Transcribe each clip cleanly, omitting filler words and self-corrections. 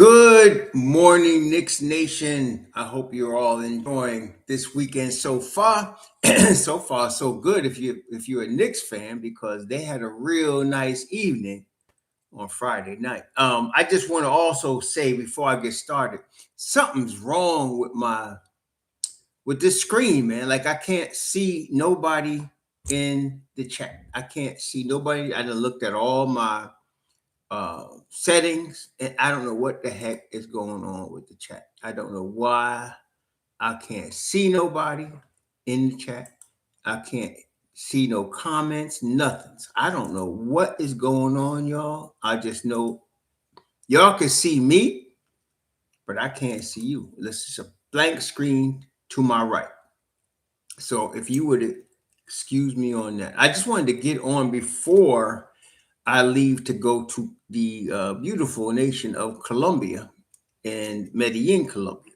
Good morning, Knicks Nation. I hope you're all enjoying this weekend so far. So far, so good. If you're a Knicks fan, because they had a real nice evening on Friday night. I just want to also say before I get started, something's wrong with this screen, man. Like I can't see nobody in the chat. I can't see nobody. I done looked at all my settings, and I don't know what the heck is going on with the chat. I don't know why I can't see nobody in the chat. I can't see no comments, nothing. So I don't know what is going on, y'all. I just know y'all can see me, but I can't see you. This is a blank screen to my right. So if you would excuse me on that, I just wanted to get on before I leave to go to the beautiful nation of Colombia and Medellin, Colombia.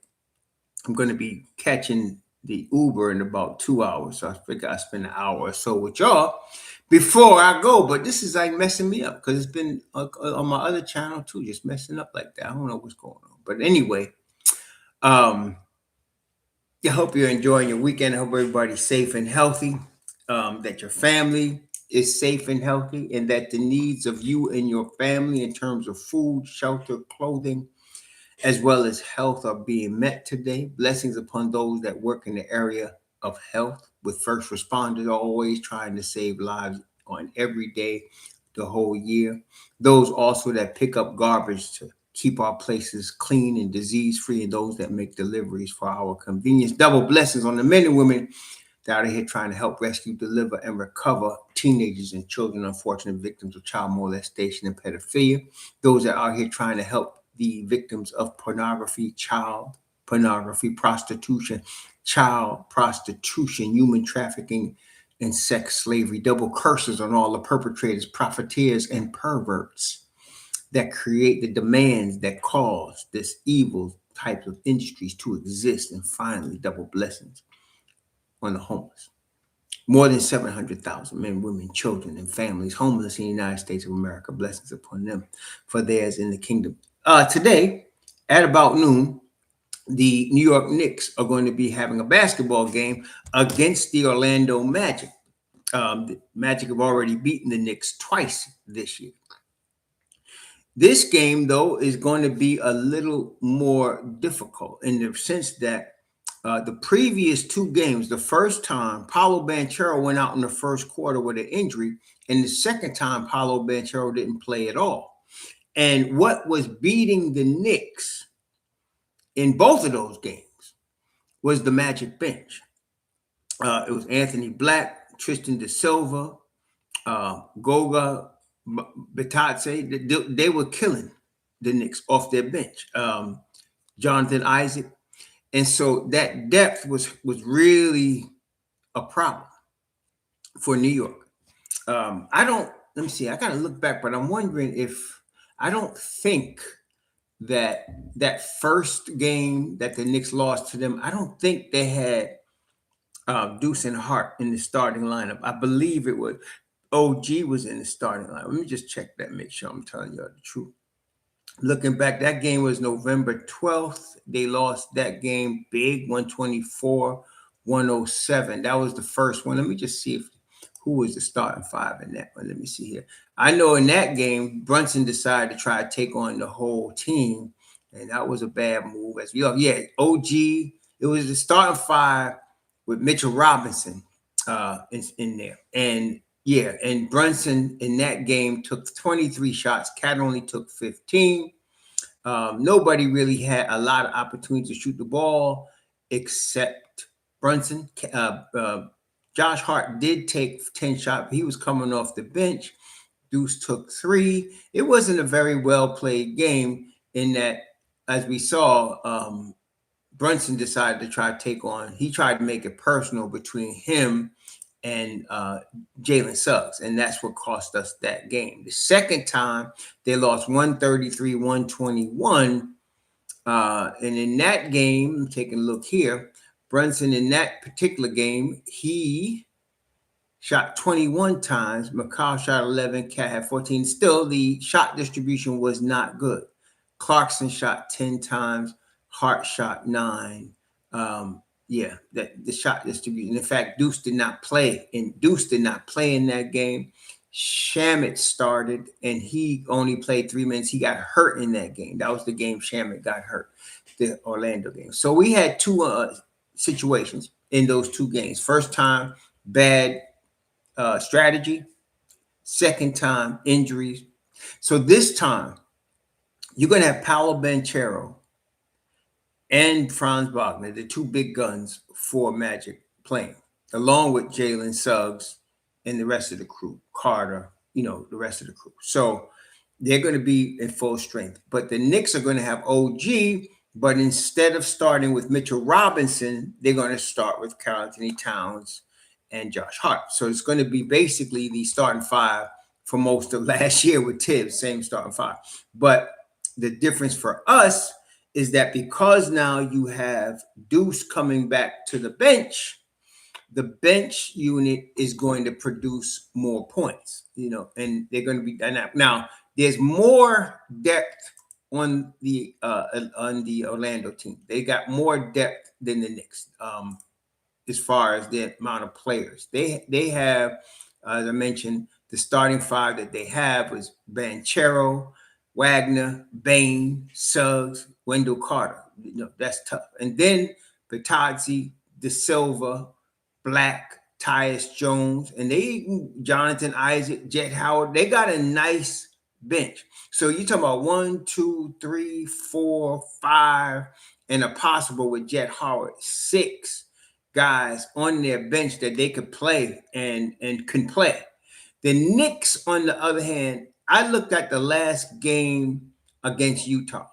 I'm going to be catching the Uber in about 2 hours. So I figure I spend an hour or so with y'all before I go. But this is like messing me up because it's been on my other channel too, just messing up like that. I don't know what's going on. But anyway, I hope you're enjoying your weekend. I hope everybody's safe and healthy, that your family is safe and healthy, and that the needs of you and your family in terms of food, shelter, clothing, as well as health are being met today. Blessings upon those that work in the area of health with first responders, always trying to save lives on every day, the whole year. Those also that pick up garbage to keep our places clean and disease free, and those that make deliveries for our convenience. Double blessings on the men and women that are here trying to help rescue, deliver, and recover teenagers and children, unfortunate victims of child molestation and pedophilia. Those that are here trying to help the victims of pornography, child pornography, prostitution, child prostitution, human trafficking, and sex slavery. Double curses on all the perpetrators, profiteers, and perverts that create the demands that cause this evil type of industries to exist. And finally, double blessings on the homeless. More than 700,000 men, women, children, and families homeless in the United States of America. Blessings upon them for theirs in the kingdom. Today, at about noon, the New York Knicks are going to be having a basketball game against the Orlando Magic. The Magic have already beaten the Knicks twice this year. This game, though, is going to be a little more difficult in the sense that the previous two games, the first time Paolo Banchero went out in the first quarter with an injury, and the second time Paolo Banchero didn't play at all. And what was beating the Knicks in both of those games was the Magic bench. It was Anthony Black, Tristan de Silva, Goga Bitadze. They were killing the Knicks off their bench. Jonathan Isaac. And so that depth was really a problem for New York. Let me see, I gotta look back, but I'm wondering if I don't think that first game that the Knicks lost to them, I don't think they had Deuce and Hart in the starting lineup. I believe it was OG was in the starting lineup. Let me just check that, make sure I'm telling you the truth. Looking back, that game was November 12th. They lost that game big, 124-107. That was the first one. Let me just see who was the starting five in that one. Let me see here. I know in that game, Brunson decided to try to take on the whole team, and that was a bad move. As we know, yeah, OG, it was the starting five with Mitchell Robinson in there. And yeah, and Brunson in that game took 23 shots. Cat only took 15. Nobody really had a lot of opportunities to shoot the ball except Brunson. Josh Hart did take 10 shots. He was coming off the bench. Deuce took 3. It wasn't a very well-played game in that, as we saw, Brunson decided to try to take on, he tried to make it personal between him and Jalen Suggs, and that's what cost us that game. The second time, they lost 133-121, and in that game, I'm taking a look here, Brunson in that particular game, he shot 21 times, McCall shot 11, Cat had 14. Still, the shot distribution was not good. Clarkson shot 10 times. Hart shot 9. Yeah, that the shot distribution. In fact, Deuce did not play in that game. Shamet started, and he only played 3 minutes. He got hurt in that game. That was the game Shamet got hurt, the Orlando game. So we had two situations in those 2 games. First time, bad strategy. Second time, injuries. So this time, you're going to have Paolo Banchero and Franz Wagner, the 2 big guns for Magic playing, along with Jalen Suggs and the rest of the crew, Carter, the rest of the crew. So they're going to be in full strength. But the Knicks are going to have OG, but instead of starting with Mitchell Robinson, they're going to start with Karl-Anthony Towns and Josh Hart. So it's going to be basically the starting 5 for most of last year with Tibbs, same starting 5. But the difference for us is that because now you have Deuce coming back to the bench unit is going to produce more points, and they're going to be dynamic. Now, there's more depth on the Orlando team. They got more depth than the Knicks as far as the amount of players. They have, as I mentioned, the starting 5 that they have was Banchero, Wagner, Bain, Suggs, Wendell Carter. That's tough. And then Bitadze, De Silva, Black, Tyus Jones, and Jonathan Isaac, Jet Howard. They got a nice bench. So you're talking about 1, 2, 3, 4, 5, and a possible with Jet Howard, 6 guys on their bench that they could play and can play. The Knicks, on the other hand, I looked at the last game against Utah.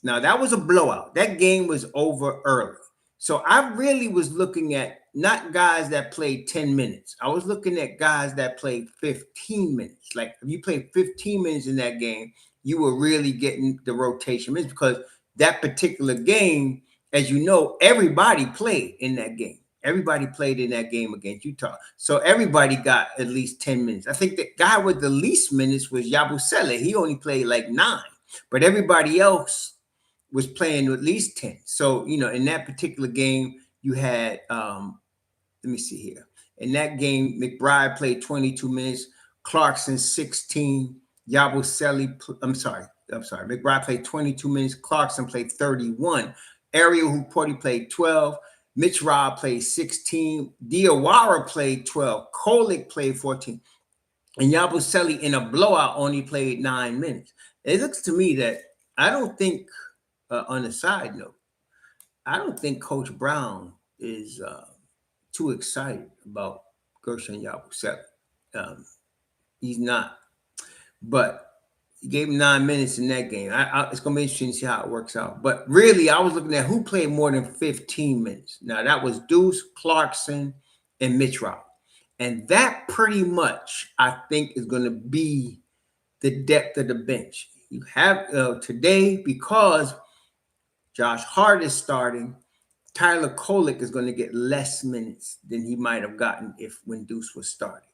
Now, that was a blowout. That game was over early. So I really was looking at not guys that played 10 minutes. I was looking at guys that played 15 minutes. Like, if you played 15 minutes in that game, you were really getting the rotation minutes, because that particular game, as you know, everybody played in that game. Everybody played in that game against Utah. So everybody got at least 10 minutes. I think the guy with the least minutes was Yabusele. He only played like 9. But everybody else was playing at least 10. So, in that particular game, you had, let me see here. In that game, McBride played 22 minutes. Clarkson, 16. Yabusele, McBride played 22 minutes. Clarkson played 31. Ariel Huporti played 12. Mitch Robb played 16. Diawara played 12. Kolick played 14. And Yabusele, in a blowout, only played 9 minutes. It looks to me that I don't think, on a side note, I don't think Coach Brown is too excited about Guershon Yabusele. He's not. But he gave him 9 minutes in that game. It's going to be interesting to see how it works out. But really, I was looking at who played more than 15 minutes. Now, that was Deuce, Clarkson, and Mitch Robb. And that pretty much, I think, is going to be the depth of the bench. You have today, because Josh Hart is starting, Tyler Kolick is going to get less minutes than he might have gotten when Deuce was starting.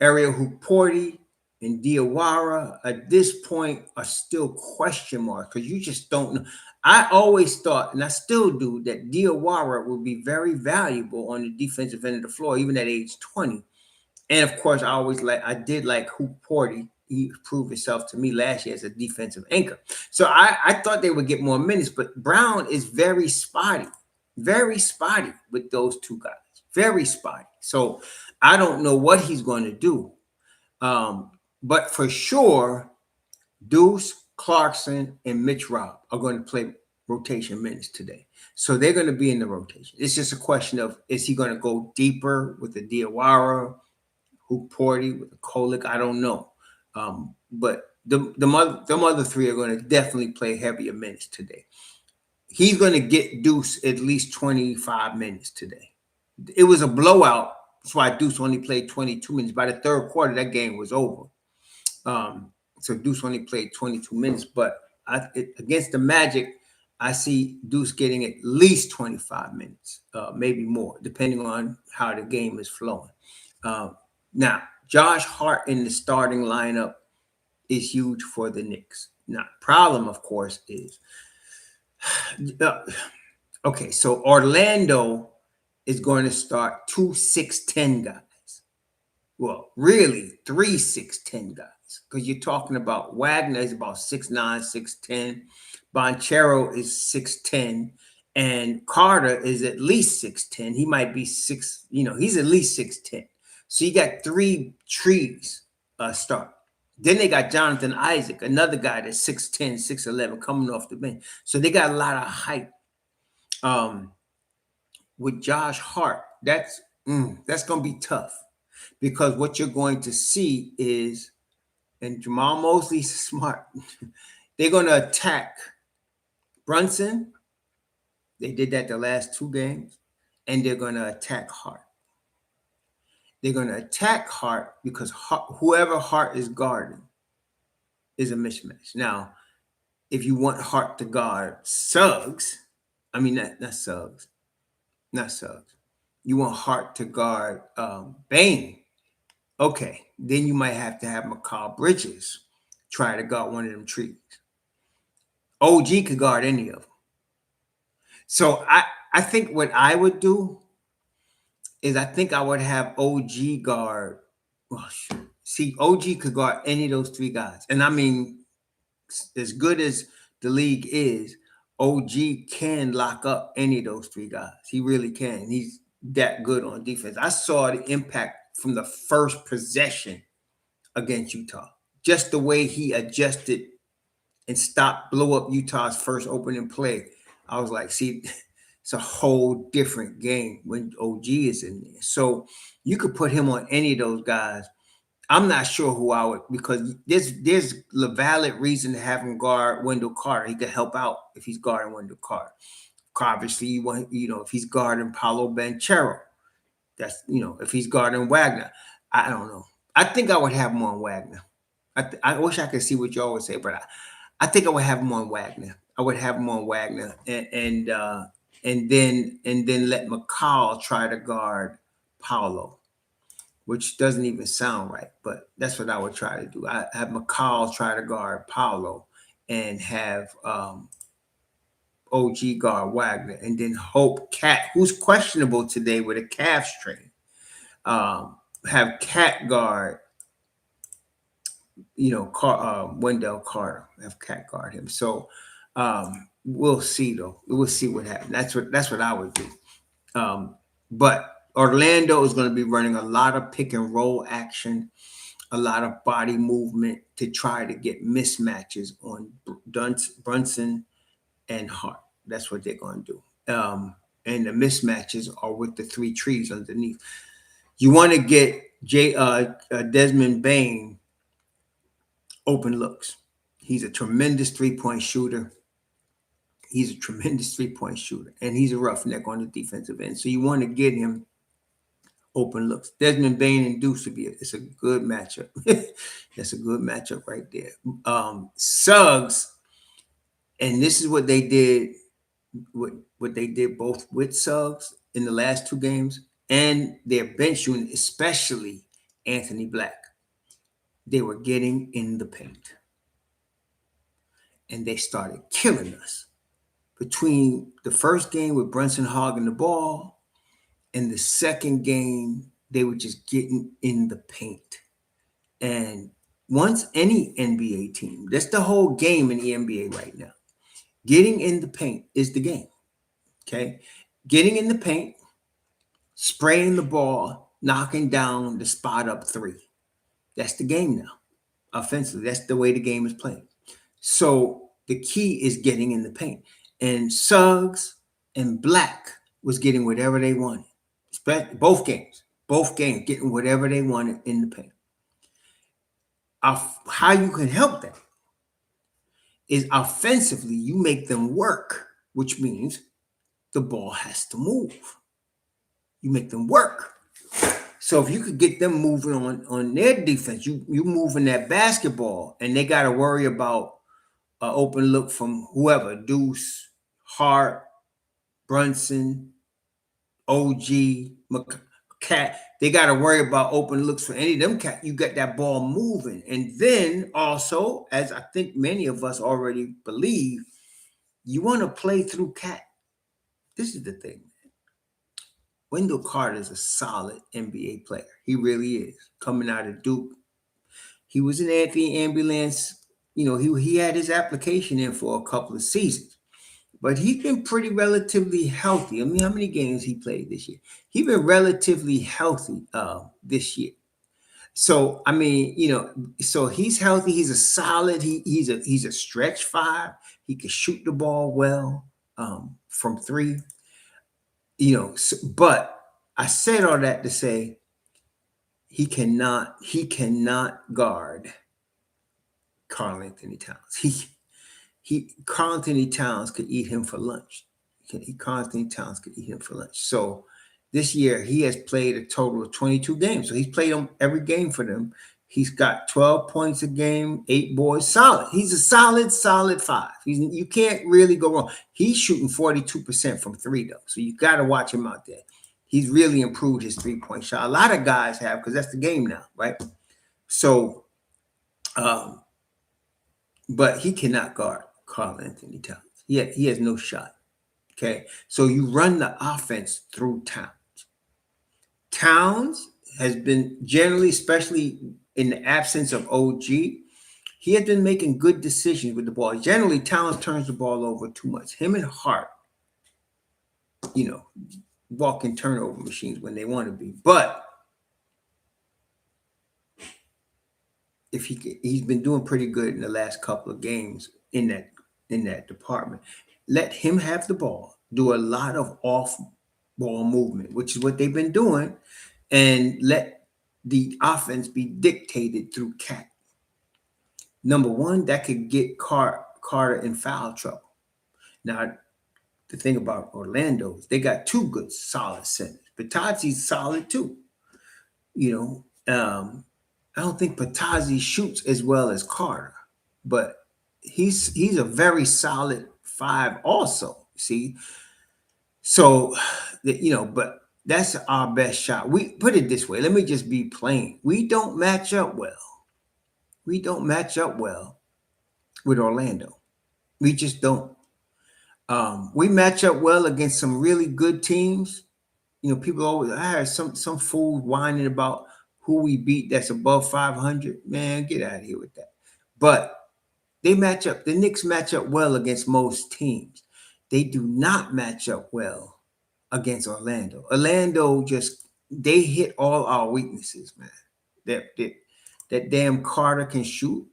Ariel Huporti and Diawara at this point are still question marks, because you just don't know. I always thought, and I still do, that Diawara would be very valuable on the defensive end of the floor, even at age 20. And of course, I did like Huporti. He proved himself to me last year as a defensive anchor. So I thought they would get more minutes, but Brown is very spotty with those 2 guys. Very spotty. So I don't know what he's going to do. But for sure, Deuce, Clarkson, and Mitch Robb are going to play rotation minutes today. So they're going to be in the rotation. It's just a question of, is he going to go deeper with the Diawara, Huporti, with the Kolick? I don't know. But them other 3 are going to definitely play heavier minutes today. He's going to get Deuce at least 25 minutes today. It was a blowout. That's why Deuce only played 22 minutes. By the third quarter, that game was over. So Deuce only played 22 minutes. But against the Magic, I see Deuce getting at least 25 minutes, maybe more, depending on how the game is flowing. Now, Josh Hart in the starting lineup is huge for the Knicks. Now, problem, of course, is okay. So Orlando is going to start 2 6'10" guys. Well, really 3 6'10" guys, because you're talking about Wagner is about 6'9", 6'10". Banchero is 6'10", and Carter is at least 6'10". He might be six. He's at least 6'10". So you got 3 trees start. Then they got Jonathan Isaac, another guy that's 6'10", 6'11", coming off the bench. So they got a lot of height. With Josh Hart, that's going to be tough, because what you're going to see is, and Jamal Mosley's smart, they're going to attack Brunson. They did that the last 2 games, and they're going to attack Hart. They're going to attack Hart because whoever Hart is guarding is a mismatch. Now, if you want Hart to guard Suggs, I mean, not Suggs. You want Hart to guard Bane. Okay, then you might have to have Mikal Bridges try to guard one of them trees. OG could guard any of them. So I think what I would do is, I think I would have OG guard. Oh, see, OG could guard any of those 3 guys. And I mean, as good as the league is, OG can lock up any of those 3 guys. He really can. He's that good on defense. I saw the impact from the first possession against Utah. Just the way he adjusted and blew up Utah's first opening play. I was like, see, it's a whole different game when OG is in there. So you could put him on any of those guys. I'm not sure who I would, because there's a valid reason to have him guard Wendell Carter. He could help out if he's guarding Wendell Carter. Obviously, if he's guarding Paolo Banchero, that's, if he's guarding Wagner. I don't know. I think I would have him on Wagner. I wish I could see what y'all would say, but I think I would have him on Wagner. I would have him on Wagner, and then let Mikal try to guard Paolo, which doesn't even sound right, but that's what I would try to do. I have Mikal try to guard Paolo, and have OG guard Wagner, and then hope Cat, who's questionable today with a calf strain, have Cat guard, Wendell Carter, have Cat guard him. So we'll see, though. We'll see what happens. That's what I would do. But Orlando is going to be running a lot of pick and roll action, a lot of body movement to try to get mismatches on Brunson and Hart. That's what they're going to do. And the mismatches are with the 3 trees underneath. You want to get Desmond Bane open looks. He's a tremendous 3-point shooter. And he's a roughneck on the defensive end. So you want to get him open looks. Desmond Bane and Deuce it's a good matchup. That's a good matchup right there. Suggs, and this is what they did. What they did both with Suggs in the last 2 games and their bench unit, especially Anthony Black. They were getting in the paint, and they started killing us. Between the first game with Brunson hogging the ball and the second game, they were just getting in the paint. And once any NBA team, that's the whole game in the NBA right now. Getting in the paint is the game. Okay? Getting in the paint, spraying the ball, knocking down the spot up 3. That's the game now. Offensively, that's the way the game is played. So the key is getting in the paint. And Suggs and Black was getting whatever they wanted. Both games, getting whatever they wanted in the paint. How you can help that is offensively, you make them work, which means the ball has to move. You make them work. So if you could get them moving on their defense, you moving that basketball, and they got to worry about an open look from whoever, Deuce, Hart, Brunson, OG, cat. They got to worry about open looks for any of them cat. You get that ball moving. And then also, as I think many of us already believe, you want to play through cat. This is the thing. Wendell Carter is a solid NBA player. He really is. Coming out of Duke. He was in Anthony Ambulance. You know, he had his application in for a couple of seasons. But he's been pretty relatively healthy. I mean, how many games he played this year? He's been relatively healthy this year. So I mean, you know, so he's healthy. He's a solid. He's a stretch five. He can shoot the ball well from three. You know, but I said all that to say he cannot guard Karl Anthony Towns. Karl Anthony Towns could eat him for lunch. Karl Anthony Towns could eat him for lunch. So this year he has played a total of 22 games. So he's played every game for them. He's got 12 points a game, 8 boards, solid. He's a solid five. You can't really go wrong. He's shooting 42% from three, though. So you got to watch him out there. He's really improved his three-point shot. A lot of guys have, because that's the game now, right? So, but he cannot guard Karl Anthony Towns. He has no shot. Okay. So you run the offense through Towns. Towns has been generally, especially in the absence of OG, he has been making good decisions with the ball. Generally, Towns turns the ball over too much. Him and Hart, you know, walking turnover machines when they want to be. But if he's been doing pretty good in the last couple of games in that department. Let him have the ball, do a lot of off-ball movement, which is what they've been doing, and let the offense be dictated through cat. Number one, that could get Carter in foul trouble. Now, the thing about Orlando is they got 2 good, solid centers. Bitadze's solid too. You know, I don't think Bitadze shoots as well as Carter, but he's a very solid 5 also. See, so you know, but that's our best shot. We put it this way. Let me just be plain. We don't match up well. We don't match up well with Orlando. We just don't. We match up well against some really good teams. You know, people always, I heard some fool whining about who we beat that's above 500. Man, get out of here with that. But they match up. The Knicks match up well against most teams. They do not match up well against Orlando. Orlando they hit all our weaknesses, man. That damn Carter can shoot.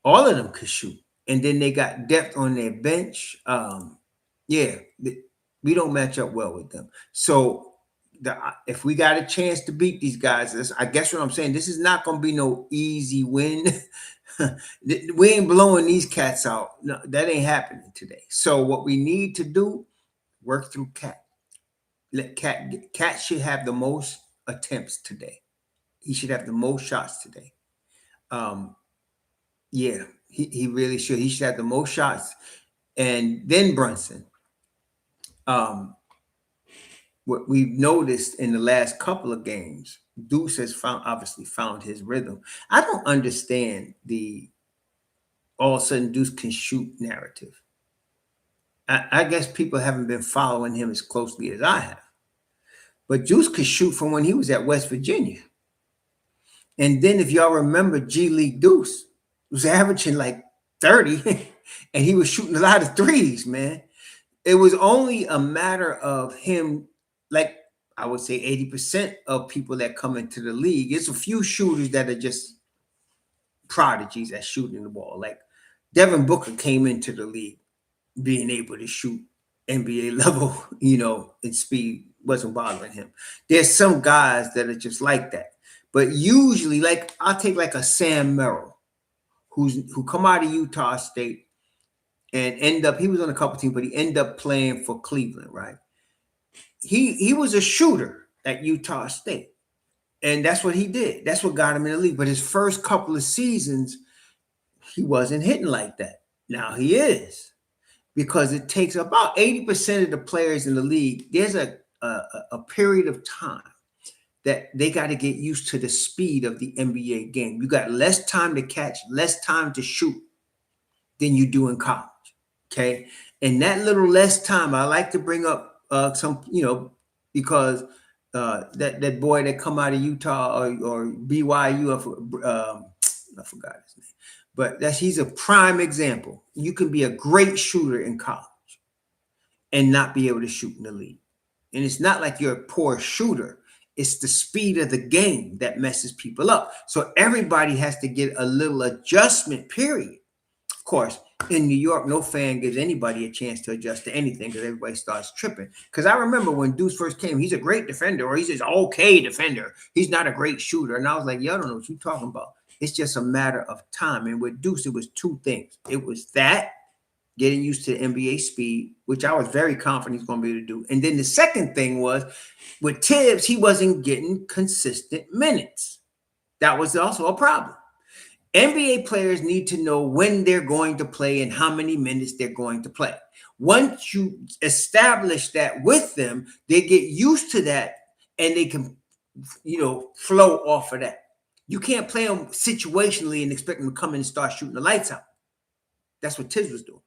All of them can shoot. And then they got depth on their bench. We don't match up well with them. So if we got a chance to beat these guys, I guess what I'm saying, this is not going to be no easy win. We ain't blowing these cats out. No, that ain't happening today. So what we need to do, work through Cat. Let Cat should have the most attempts today. He should have the most shots today. He really should. He should have the most shots. And then Brunson. What we've noticed in the last couple of games, Deuce has obviously found his rhythm. I don't understand the all of a sudden Deuce can shoot narrative. I guess people haven't been following him as closely as I have. But Deuce could shoot from when he was at West Virginia. And then if y'all remember, G League Deuce was averaging like 30, and he was shooting a lot of threes, man. It was only a matter of him, like I would say 80% of people that come into the league. It's a few shooters that are just prodigies at shooting the ball. Like Devin Booker came into the league being able to shoot NBA level, you know, and speed wasn't bothering him. There's some guys that are just like that. But usually, like I'll take like a Sam Merrill, who come out of Utah State and he was on a couple teams, but he ended up playing for Cleveland, right? He was a shooter at Utah State. And that's what he did. That's what got him in the league. But his first couple of seasons, he wasn't hitting like that. Now he is. Because it takes about 80% of the players in the league, there's a period of time that they got to get used to the speed of the NBA game. You got less time to catch, less time to shoot than you do in college. Okay. And that little less time, I like to bring up some, because that boy that come out of Utah or BYU, I forgot his name, but he's a prime example. You can be a great shooter in college and not be able to shoot in the league. And it's not like you're a poor shooter. It's the speed of the game that messes people up. So everybody has to get a little adjustment period. Of course, in New York, no fan gives anybody a chance to adjust to anything because everybody starts tripping. Because I remember when Deuce first came, he's a great defender, or he's just okay defender. He's not a great shooter. And I was like, y'all don't know what you're talking about. It's just a matter of time. And with Deuce, it was two things. It was that, getting used to the NBA speed, which I was very confident he's going to be able to do. And then the second thing was, with Tibbs, he wasn't getting consistent minutes. That was also a problem. NBA players need to know when they're going to play and how many minutes they're going to play. Once you establish that with them, they get used to that and they can, flow off of that. You can't play them situationally and expect them to come in and start shooting the lights out. That's what Tibbs was doing.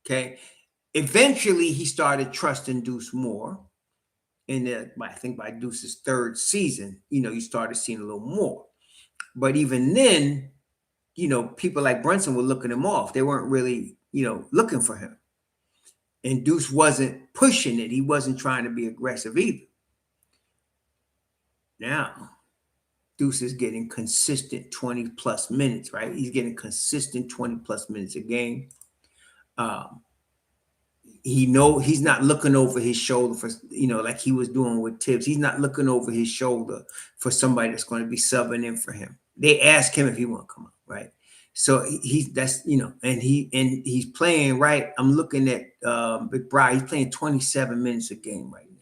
Okay. Eventually, he started trusting Deuce more. And I think by Deuce's third season, you started seeing a little more. But even then, people like Brunson were looking him off. They weren't really, looking for him. And Deuce wasn't pushing it. He wasn't trying to be aggressive either. Now, Deuce is getting consistent 20-plus minutes, right? He's getting consistent 20-plus minutes a game. He's not looking over his shoulder for, like he was doing with Tibbs. He's not looking over his shoulder for somebody that's going to be subbing in for him. They ask him if he want to come up, right? So and he's playing right. I'm looking at McBride. He's playing 27 minutes a game right now.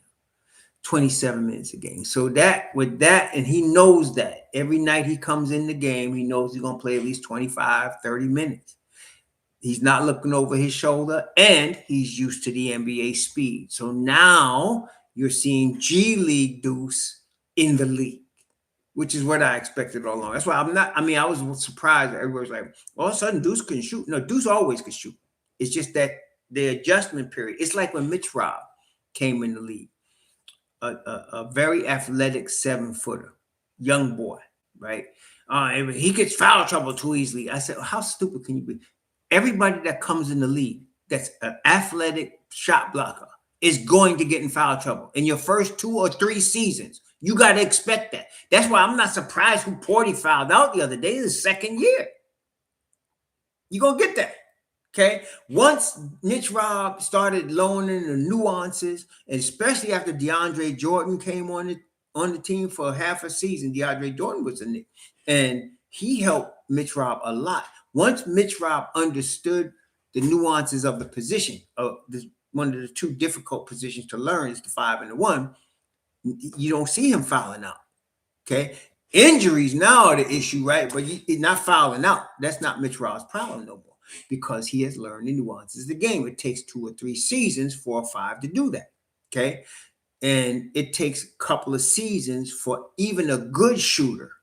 27 minutes a game. So and he knows that every night he comes in the game, he knows he's going to play at least 25, 30 minutes. He's not looking over his shoulder, and he's used to the NBA speed. So now you're seeing G League Deuce in the league, which is what I expected all along. That's why I was surprised that everybody was like, all of a sudden Deuce couldn't shoot. No, Deuce always could shoot. It's just that the adjustment period. It's like when Mitch Robb came in the league, a very athletic 7-footer, young boy, right? He gets foul trouble too easily. I said, how stupid can you be? Everybody that comes in the league that's an athletic shot blocker is going to get in foul trouble. In your first 2 or 3 seasons, you got to expect that. That's why I'm not surprised who Porty fouled out the other day. His second year. You're going to get that. Okay? Once Mitch Robb started learning the nuances, and especially after DeAndre Jordan came on the team for half a season, DeAndre Jordan was a Knick, and he helped Mitch Robb a lot. Once Mitch Robb understood the nuances of the position, one of the 2 difficult positions to learn is the 5 and the 1, you don't see him fouling out. Okay. Injuries now are the issue, right? But he's not fouling out. That's not Mitch Robb's problem no more, because he has learned the nuances of the game. It takes 2 or 3 seasons for a 5 to do that. Okay. And it takes a couple of seasons for even a good shooter,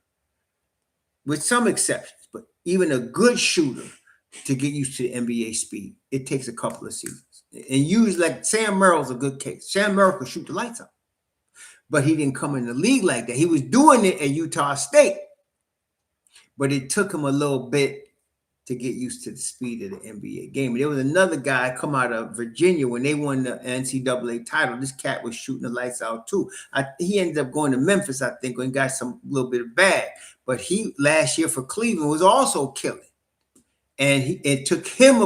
with some exceptions, but even a good shooter to get used to the NBA speed. It takes a couple of seasons. And usually, like Sam Merrill's a good case. Sam Merrill could shoot the lights out, but he didn't come in the league like that. He was doing it at Utah State, but it took him a little bit to get used to the speed of the NBA game. And there was another guy come out of Virginia when they won the NCAA title. This cat was shooting the lights out too. He ended up going to Memphis, I think, when he got some little bit of bag. But he last year for Cleveland was also killing. And it took him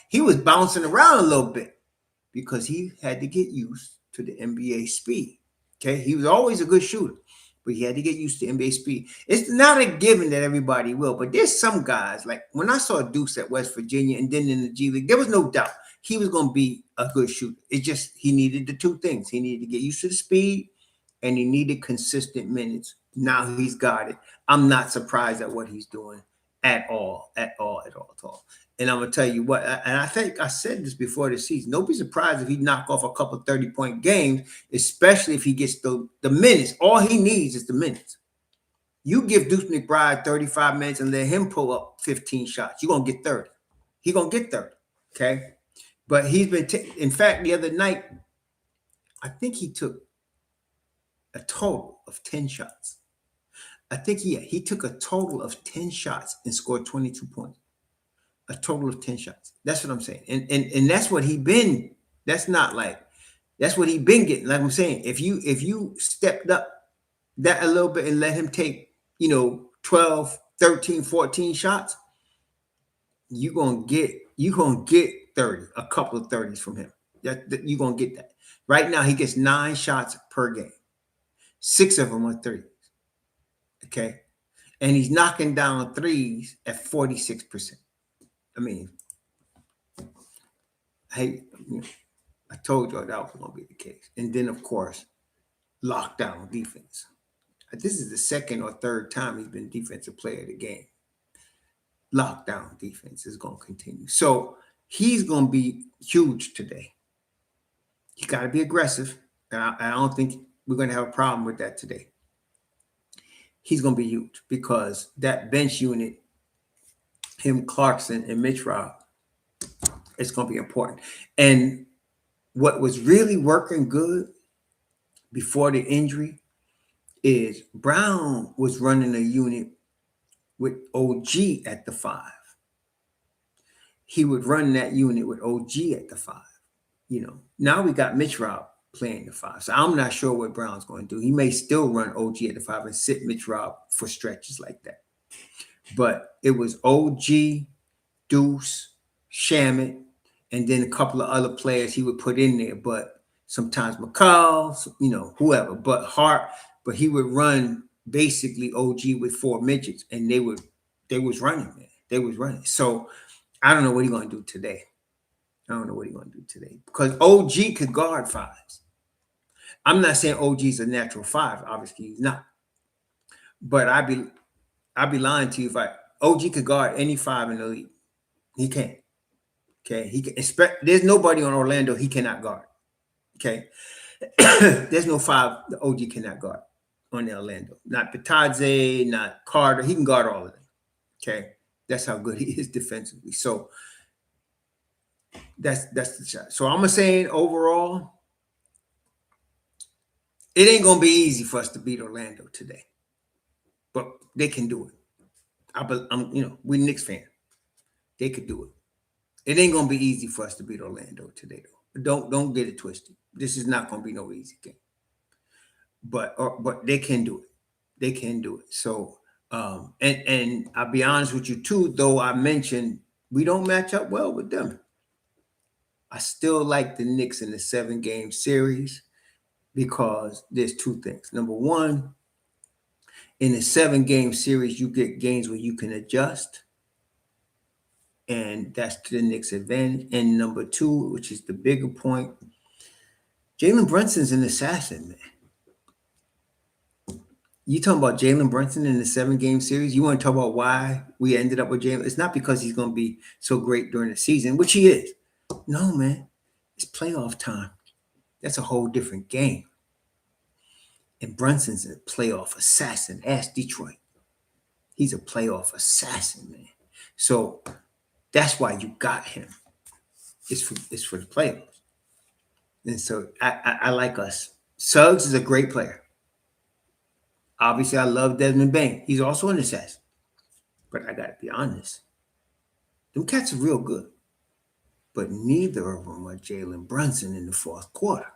he was bouncing around a little bit because he had to get used to the NBA speed. Okay. He was always a good shooter, but he had to get used to NBA speed. It's not a given that everybody will, but there's some guys, like when I saw Deuce at West Virginia and then in the G League, there was no doubt he was going to be a good shooter. It just, he needed the 2 things. He needed to get used to the speed and he needed consistent minutes. Now he's got it. I'm not surprised at what he's doing. at all. And I'm gonna tell you what, and I think I said this before the season. Don't be surprised if he knock off a couple 30-point games, especially if he gets the minutes. All he needs is the minutes. You give Deuce McBride 35 minutes and let him pull up 15 shots, you're gonna get 30. He's gonna get 30. Okay. But he's been in fact, the other night, I think he took a total of 10 shots. I think he took a total of 10 shots and scored 22 points. A total of 10 shots. That's what I'm saying. And that's what he been. That's what he been getting. Like I'm saying, if you stepped up that a little bit and let him take, 12, 13, 14 shots, you're gonna get 30, a couple of 30s from him. You're gonna get that. Right now, he gets 9 shots per game. 6 of them are 3s. Okay. And he's knocking down threes at 46%. I mean, I told you that was going to be the case. And then, of course, lockdown defense. This is the second or third time he's been defensive player of the game. Lockdown defense is going to continue. So he's going to be huge today. You got to be aggressive. And I don't think we're going to have a problem with that today. He's going to be huge because that bench unit, him, Clarkson, and Mitch Rob, it's going to be important. And what was really working good before the injury is Brown was running a unit with OG at the 5. He would run that unit with OG at the 5. Now we got Mitch Rob playing the 5. So I'm not sure what Brown's going to do. He may still run OG at the 5 and sit Mitch Rob for stretches like that. But it was OG, Deuce, Shamit, and then a couple of other players he would put in there. But sometimes McCall, whoever. But Hart, but he would run basically OG with 4 midgets, and they was running, man. They was running. So I don't know what he's going to do today. Because OG could guard 5s. I'm not saying OG's a natural 5. Obviously, he's not. But I'd be lying to you if OG could guard any 5 in the league. He can. Okay. He can expect there's nobody on Orlando he cannot guard. Okay. There's no 5 the OG cannot guard on Orlando. Not Bitadze, not Carter. He can guard all of them. Okay. That's how good he is defensively. So that's the shot. So I'm saying overall, it ain't gonna be easy for us to beat Orlando today. But they can do it. We're Knicks fan. They could do it. It ain't gonna be easy for us to beat Orlando today, though. Don't get it twisted. This is not gonna be no easy game. But they can do it. They can do it. So and I'll be honest with you too, though I mentioned we don't match up well with them. I still like the Knicks in the 7-game series because there's 2 things. Number one, in a 7-game series, you get games where you can adjust. And that's to the Knicks' advantage. And number 2, which is the bigger point, Jalen Brunson's an assassin, man. You talking about Jalen Brunson in the 7-game series? You want to talk about why we ended up with Jalen? It's not because he's going to be so great during the season, which he is. No, man. It's playoff time. That's a whole different game. And Brunson's a playoff assassin. Ask Detroit. He's a playoff assassin, man. So that's why you got him. It's for the playoffs. And so I like us. Suggs is a great player. Obviously, I love Desmond Bain. He's also an assassin. But I got to be honest. Them cats are real good. But neither of them are Jalen Brunson in the 4th quarter.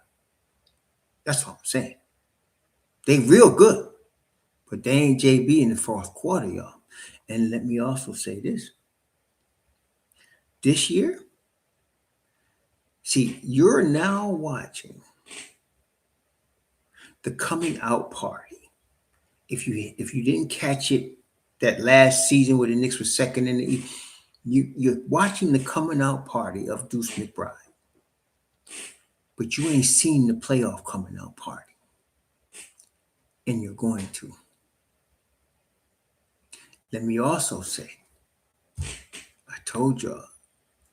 That's what I'm saying. They real good. But they ain't JB in the 4th quarter, y'all. And let me also say this. This year, see, you're now watching the coming out party. If you didn't catch it that last season where the Knicks were second in the East, you're watching the coming out party of Deuce McBride. But you ain't seen the playoff coming out party. And you're going to. Let me also say, Told y'all.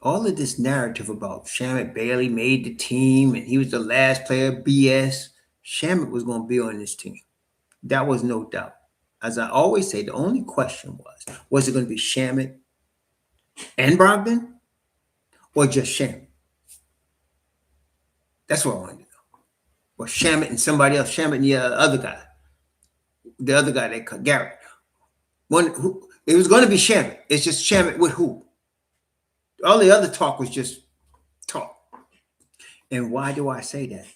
All of this narrative about Shamet Bailey made the team and he was the last player, BS. Shamet was going to be on this team. That was no doubt. As I always say, the only question was it going to be Shamet and Brogdon or just Shamet? That's what I wanted to know. Or Shamet and somebody else, Shamet and the other guy. The other guy they cut, Garrett. It was going to be Shamet. It's just Shamet with who? All the other talk was just talk. And why do I say that?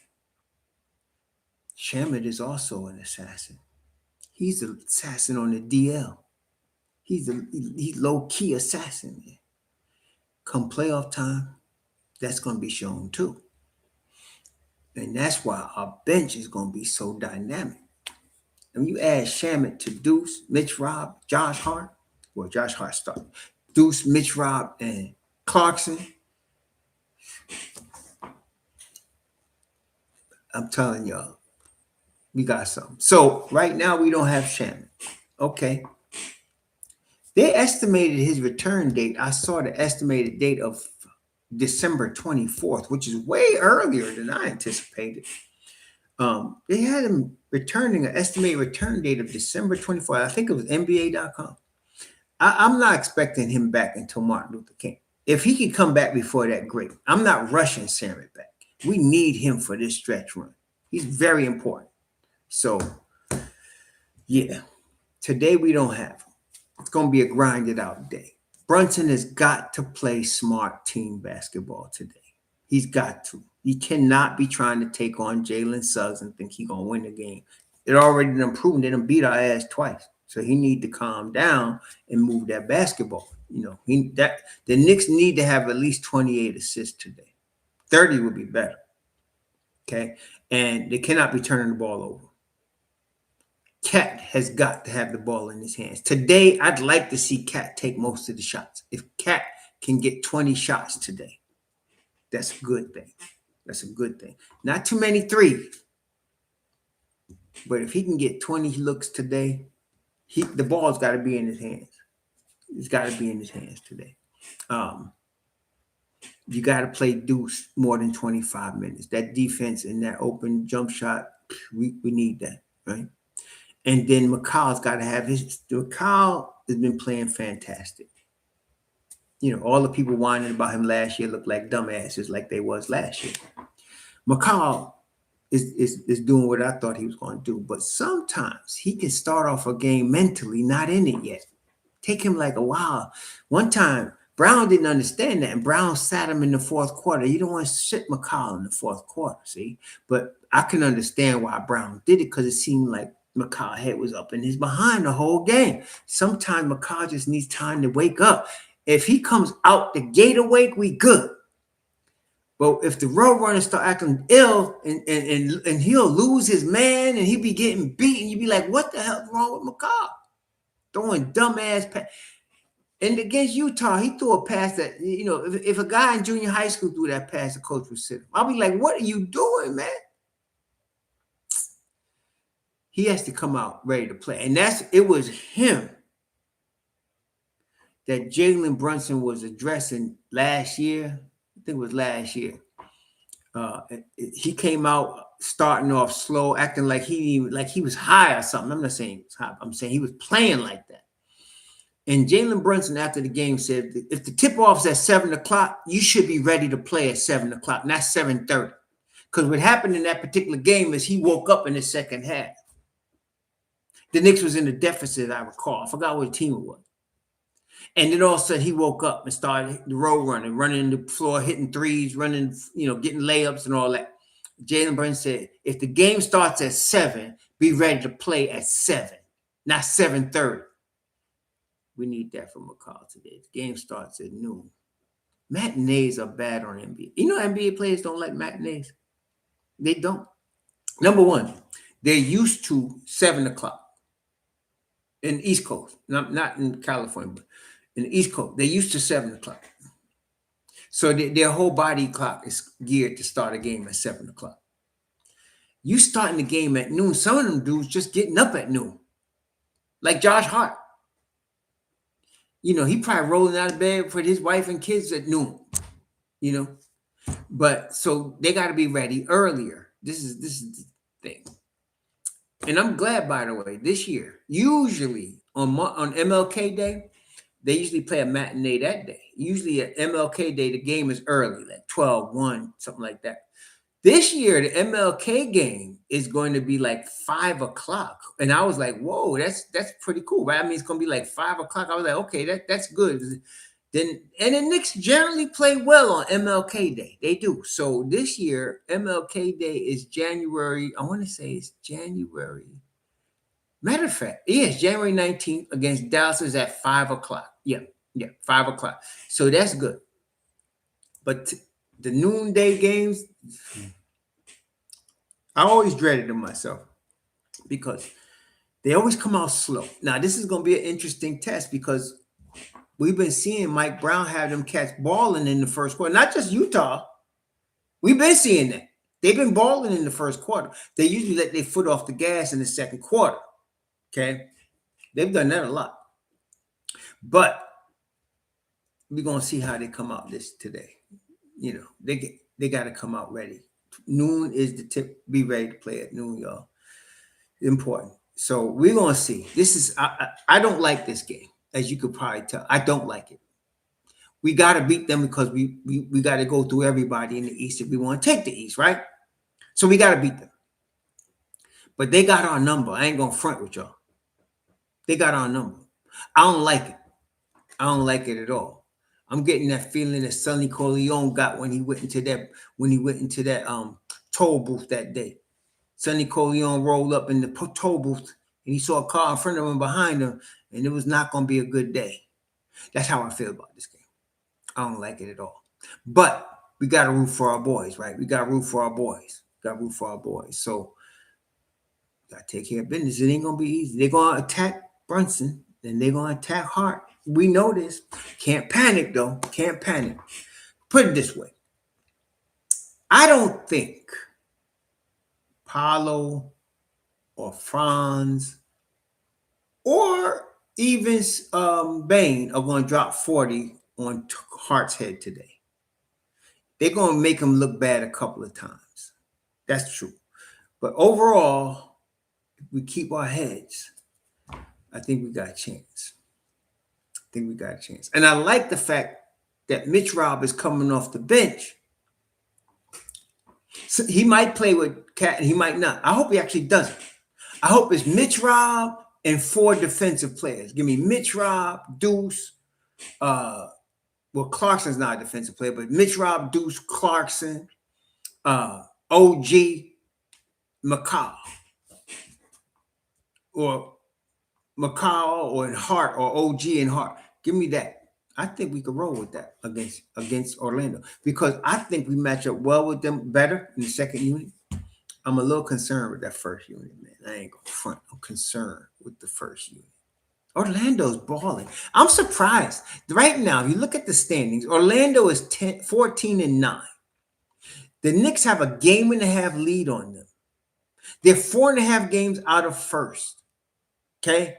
Shamet is also an assassin. He's an assassin on the DL. He's low-key assassin. Come playoff time, that's going to be shown too. And that's why our bench is going to be so dynamic. And you add Shamet to Deuce, Mitch Rob, Josh Hart. Well, Josh Hart started. Deuce, Mitch Rob, and Clarkson. I'm telling y'all, we got something. So right now we don't have Shamet. Okay. They estimated his return date. I saw the estimated date of December 24th, which is way earlier than I anticipated. They had him returning an estimated return date of December 24th. I think it was NBA.com. I'm not expecting him back until Martin Luther King. If he can come back before that, great. I'm not rushing Shamet back. We need him for this stretch run. He's very important. So, yeah, today we don't have him. It's going to be a grinded out day. Brunson has got to play smart team basketball today. He's got to. He cannot be trying to take on Jalen Suggs and think he's going to win the game. It already done proven they done beat our ass twice. So he need to calm down and move that basketball. You know, the Knicks need to have at least 28 assists today. 30 would be better. Okay? And they cannot be turning the ball over. Cat has got to have the ball in his hands. Today, I'd like to see Cat take most of the shots. If Cat can get 20 shots today, that's a good thing. That's a good thing. Not too many threes. But if he can get 20 looks today, the ball's got to be in his hands. It's got to be in his hands today. You got to play Deuce more than 25 minutes. That defense and that open jump shot, we need that, right? And then McCall's got to have McCall has been playing fantastic. You know, all the people whining about him last year look like dumbasses like they was last year. McCall is doing what I thought he was going to do. But sometimes he can start off a game mentally not in it yet. Take him like a while. One time, Brown didn't understand that, and Brown sat him in the fourth quarter. You don't want to sit McCall in the fourth quarter, see? But I can understand why Brown did it because it seemed like McCall's head was up in his behind the whole game. Sometimes McCall just needs time to wake up. If he comes out the gate awake, we good. But if the road runners start acting ill and he'll lose his man and he'll be getting beaten, you'd be like, what the hell's wrong with McCall? Throwing dumbass pass. And against Utah, he threw a pass that, you know, if a guy in junior high school threw that pass, the coach would sit him. I'll be like, what are you doing, man? He has to come out ready to play. And it was him that Jalen Brunson was addressing last year. I think it was last year. He came out starting off slow, acting like he was high or something. I'm not saying he was high. I'm saying he was playing like that. And Jalen Brunson, after the game, said, if the tip-off's at 7 o'clock, you should be ready to play at 7 o'clock, not 7:30. Because what happened in that particular game is he woke up in the second half. The Knicks was in the deficit, I recall. I forgot what team it was. And then all of a sudden he woke up and started the road running the floor, hitting threes, running, you know, getting layups and all that. Jalen Brunson said, if the game starts at 7, be ready to play at 7, not 7:30. We need that from McCall today. The game starts at noon. Matinees are bad on NBA. You know NBA players don't like matinees. They don't. Number one, they're used to 7 o'clock in the East Coast. Not in California, but in the East Coast. They're used to 7 o'clock. So their whole body clock is geared to start a game at 7 o'clock. You starting the game at noon. Some of them dudes just getting up at noon. Like Josh Hart. He probably rolling out of bed for his wife and kids at noon. You know, but so they got to be ready earlier. This is the thing, and I'm glad, by the way, this year usually on MLK Day they usually play a matinee that day. Usually at MLK Day the game is early, like 12, 1, something like that. This year, the MLK game is going to be like 5 o'clock, and I was like, "Whoa, that's pretty cool, right?" I mean, it's going to be like 5 o'clock. I was like, "Okay, that's good." Then and the Knicks generally play well on MLK Day. They do. So this year, MLK Day is January. I want to say it's January. Matter of fact, yes, January 19th against Dallas is at 5 o'clock. Yeah, 5 o'clock. So that's good. But the noonday games, I always dreaded them myself because they always come out slow. Now, this is going to be an interesting test because we've been seeing Mike Brown have them cats balling in the first quarter. Not just Utah. We've been seeing that. They've been balling in the first quarter. They usually let their foot off the gas in the second quarter. Okay? They've done that a lot. But we're going to see how they come out today. They got to come out ready. Noon is the tip. Be ready to play at noon, y'all. Important. So we're going to see. This is I don't like this game, as you could probably tell. I don't like it. We got to beat them because we got to go through everybody in the East if we want to take the East, right? So we got to beat them. But they got our number. I ain't going to front with y'all. They got our number. I don't like it. I don't like it at all. I'm getting that feeling that Sonny Corleone got when he went into that toll booth that day. Sonny Corleone rolled up in the toll booth and he saw a car in front of him, behind him, and it was not going to be a good day. That's how I feel about this game. I don't like it at all. But we got to root for our boys, right? We got to root for our boys. So we got to take care of business. It ain't going to be easy. They're going to attack Brunson, then they're going to attack Hart. We know this. Can't panic, though. Can't panic. Put it this way. I don't think Paolo or Franz or even Bain are going to drop 40 on Hart's head today. They're going to make him look bad a couple of times. That's true. But overall, if we keep our heads, I think we got a chance. And I like the fact that Mitch Rob is coming off the bench. So he might play with Cat and he might not. I hope he actually doesn't. I hope it's Mitch Rob and 4 defensive players. Give me Mitch Rob, Deuce. Clarkson's not a defensive player, but Mitch Rob, Deuce, Clarkson, OG, McCall. Or McCall or Hart or OG and Hart. Give me that. I think we could roll with that against Orlando because I think we match up well with them better in the second unit. I'm a little concerned with that first unit, man. I ain't going to front. I'm concerned with the first unit. Orlando's balling. I'm surprised. Right now, if you look at the standings, Orlando is 14-9. The Knicks have a 1.5 game lead on them. They're 4.5 games out of first. Okay?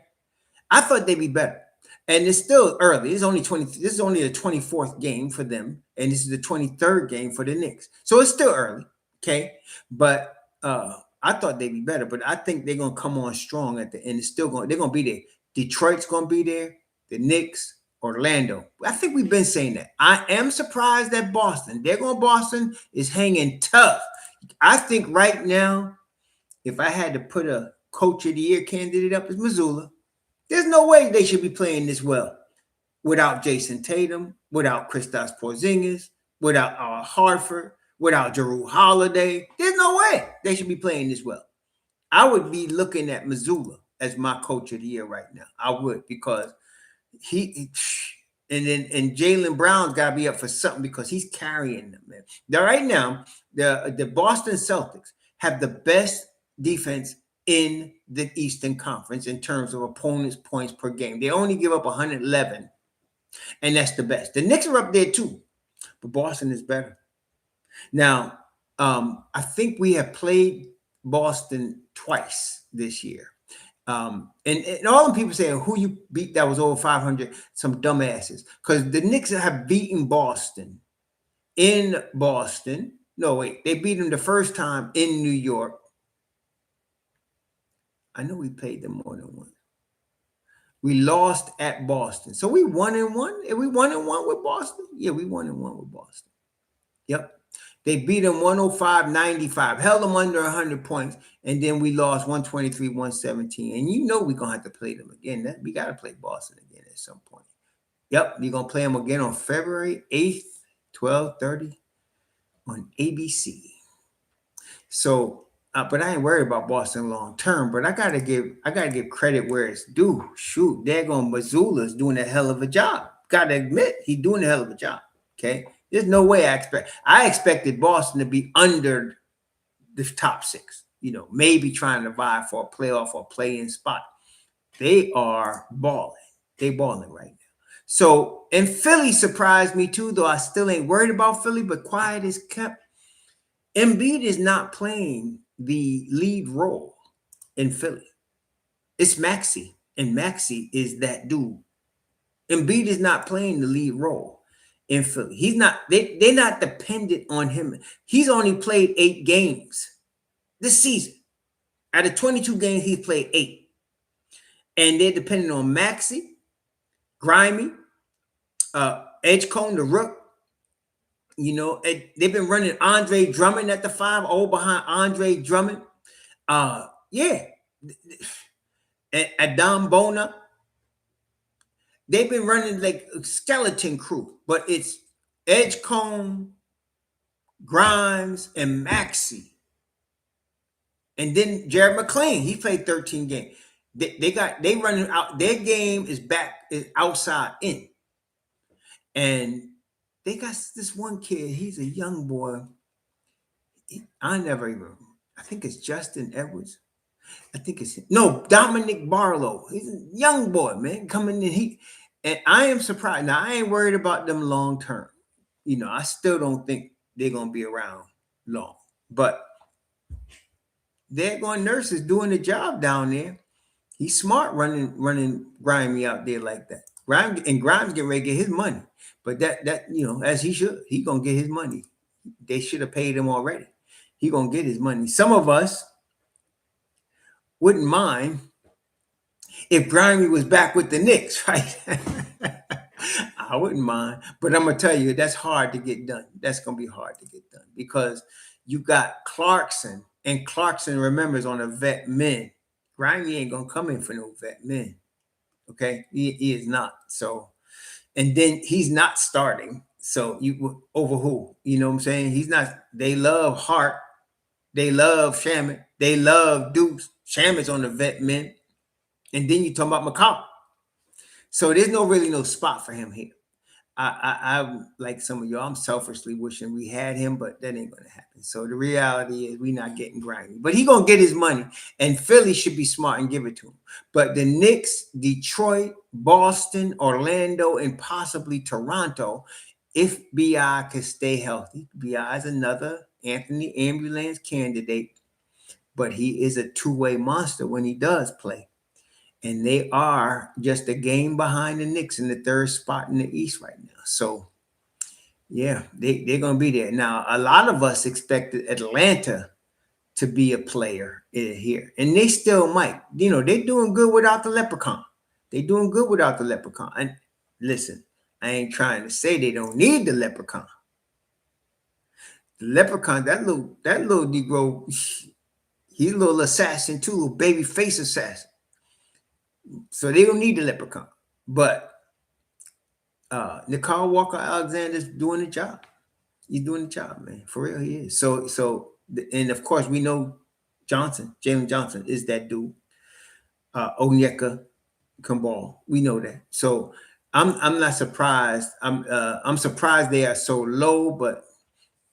I thought they'd be better. And it's still early. This is only the 24th game for them. And this is the 23rd game for the Knicks. So it's still early. Okay. But I thought they'd be better. But I think they're going to come on strong at the end. They're going to be there. Detroit's going to be there. The Knicks, Orlando. I think we've been saying that. I am surprised at Boston. Boston is hanging tough. I think right now, if I had to put a coach of the year candidate up, it's Missoula. There's no way they should be playing this well without Jason Tatum, without Kristaps Porzingis, without Hartford, without Jrue Holiday. There's no way they should be playing this well. I would be looking at Missoula as my coach of the year right now. I would, because and Jaylen Brown's got to be up for something because he's carrying them, man. Now, right now, the Boston Celtics have the best defense in the Eastern Conference in terms of opponents' points per game. They only give up 111, and that's the best. The Knicks are up there too, but Boston is better. Now, I think we have played Boston twice this year. And all the people saying who you beat that was over 500, some dumbasses. Because the Knicks have beaten Boston in Boston. No, wait, they beat them the first time in New York. I know we played them more than once. We lost at Boston. So we 1-1. And we 1-1 with Boston? Yeah, we 1-1 with Boston. Yep. They beat them 105-95, held them under 100 points, and then we lost 123-117. And you know we're going to have to play them again. We got to play Boston again at some point. Yep, you're going to play them again on February 8th, 12:30 on ABC. So, but I ain't worried about Boston long term. But I gotta give credit where it's due. Shoot, daggone Mazzulla's doing a hell of a job. Gotta admit, he's doing a hell of a job. Okay, there's no way I expected Boston to be under the top 6. Maybe trying to vie for a playoff or play-in spot. They are balling. They balling right now. So, and Philly surprised me too, though I still ain't worried about Philly, but quiet is kept. Embiid is not playing the lead role in Philly. It's Maxey, and Maxey is that dude. Embiid is not playing the lead role in Philly. He's not. They're not dependent on him. He's only played 8 games this season. Out of 22 games, he's played 8, and they're dependent on Maxey, Grimy, Edgecombe, the Rook. They've been running Andre Drummond at the 5, all behind Andre Drummond. Yeah. And Adam Bona. They've been running like a skeleton crew, but it's Edgecombe, Grimes, and Maxey. And then Jared McClain, he played 13 games. They running out, their game is outside in. And they got this one kid, he's a young boy. I think it's Justin Edwards. Dominic Barlow. He's a young boy, man, coming in. And I am surprised. Now, I ain't worried about them long term. I still don't think they're going to be around long. But they're going Nurse is doing the job down there. He's smart running Grimy out there like that. Grimes getting ready to get his money. But that as he should. He going to get his money. They should have paid him already. He going to get his money. Some of us wouldn't mind if Grimy was back with the Knicks, right? I wouldn't mind. But I'm going to tell you, that's hard to get done. That's going to be hard to get done because you got Clarkson, and Clarkson, remember, is on a vet min. Grimy ain't going to come in for no vet min. Okay? He is not. So, and then he's not starting. So you over who? You know what I'm saying? He's not. They love Hart. They love Shamet. They love Deuce. Shamet's on the vet min. And then you talking about McCall. So there's really no spot for him here. I like some of y'all, I'm selfishly wishing we had him, but that ain't going to happen. So the reality is we're not getting Grimy. But he going to get his money. And Philly should be smart and give it to him. But the Knicks, Detroit, Boston, Orlando, and possibly Toronto, if B.I. can stay healthy. B.I. is another Anthony Ambulance candidate. But he is a two-way monster when he does play. And they are just a game behind the Knicks in the 3rd spot in the East right now. So, yeah, they're going to be there. Now, a lot of us expected Atlanta to be a player here. And they still might. They're doing good without the Leprechaun. They're doing good without the Leprechaun. And listen, I ain't trying to say they don't need the Leprechaun. The Leprechaun, that little Negro, he's a little assassin too, a little baby face assassin. So they don't need the Leprechaun. But Nicole Walker-Alexander's doing the job. He's doing the job, man. For real, he is. So, and of course, we know Jalen Johnson is that dude. Onyeka can ball. We know that. So I'm not surprised. I'm surprised they are so low, but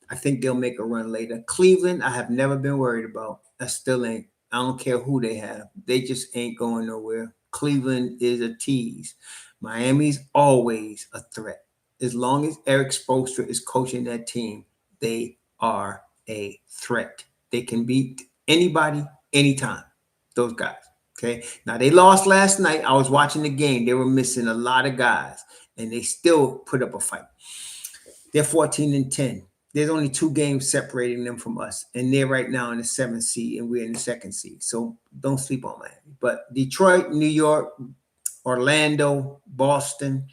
I think they'll make a run later. Cleveland, I have never been worried about. I still ain't. I don't care who they have. They just ain't going nowhere. Cleveland is a tease. Miami's always a threat. As long as Eric Spoelstra is coaching that team, they are a threat. They can beat anybody, anytime. Those guys. Okay. Now they lost last night. I was watching the game. They were missing a lot of guys, and they still put up a fight. They're 14-10. There's only 2 games separating them from us, and they're right now in the 7th seed, and we're in the 2nd seed. So don't sleep on Miami. But Detroit, New York, Orlando, Boston,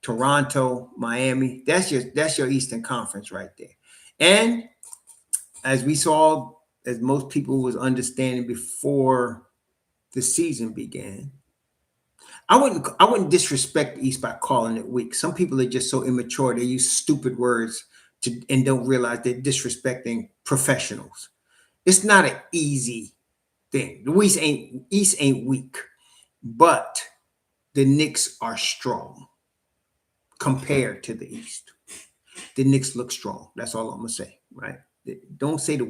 Toronto, Miami. That's your Eastern Conference right there. And as we saw, as most people was understanding before the season began, I wouldn't disrespect the East by calling it weak. Some people are just so immature, they use stupid words and don't realize they're disrespecting professionals. It's not an easy thing. The East ain't weak, but the Knicks are strong compared to the East. The Knicks look strong. That's all I'm gonna say, right? Don't say the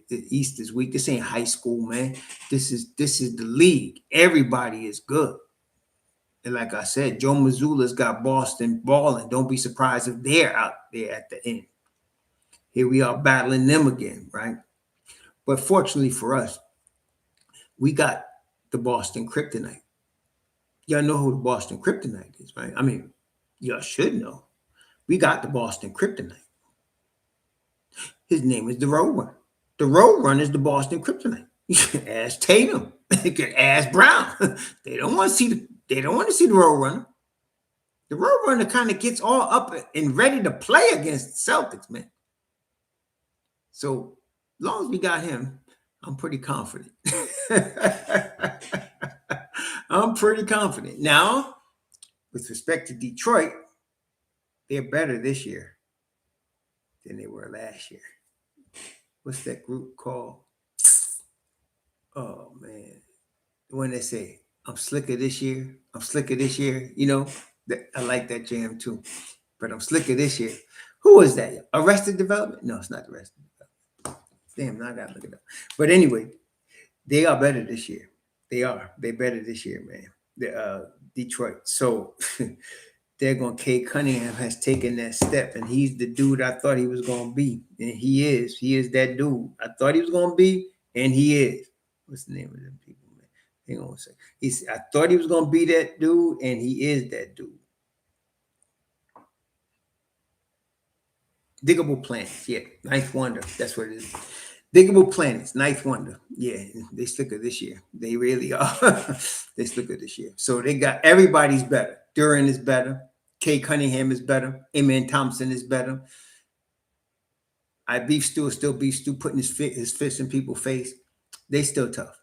East is weak. This ain't high school, man. This is the league. Everybody is good. And like I said, Joe Mazzulla's got Boston balling. Don't be surprised if they're out there at the end. Here we are battling them again, right? But fortunately for us, we got the Boston Kryptonite. Y'all know who the Boston Kryptonite is, right? I mean, y'all should know. We got the Boston Kryptonite. His name is the Roadrunner. The Roadrunner is the Boston Kryptonite. Ask Tatum. Ask Brown. They don't want to see the Roadrunner. The Roadrunner kind of gets all up and ready to play against the Celtics, man. So as long as we got him, I'm pretty confident. I'm pretty confident. Now, with respect to Detroit, they're better this year than they were last year. What's that group called? Oh, man. The one that say, I'm slicker this year. I'm slicker this year. You know, I like that jam too. But I'm slicker this year. Who is that? Arrested Development? No, it's not Arrested Development. Damn, now I got to look it up. But anyway, they are better this year. They are. They're better this year, man. Detroit. So they're going to, Cade Cunningham has taken that step, and he's the dude I thought he was going to be. And he is. He is that dude I thought he was going to be, and he is. What's the name of them people, man? Hang on a second. I thought he was going to be that dude, and he is that dude. Diggable Planets. Yeah, Ninth Wonder. That's what it is. Diggable Planets, Ninth Wonder. Yeah, they slicker this year. They really are. They slicker this year. So they got everybody's better. Duran is better. Cade Cunningham is better. Amen Thompson is better. Beef Stew is still Beef Stew, putting his fists in people's face. They still tough.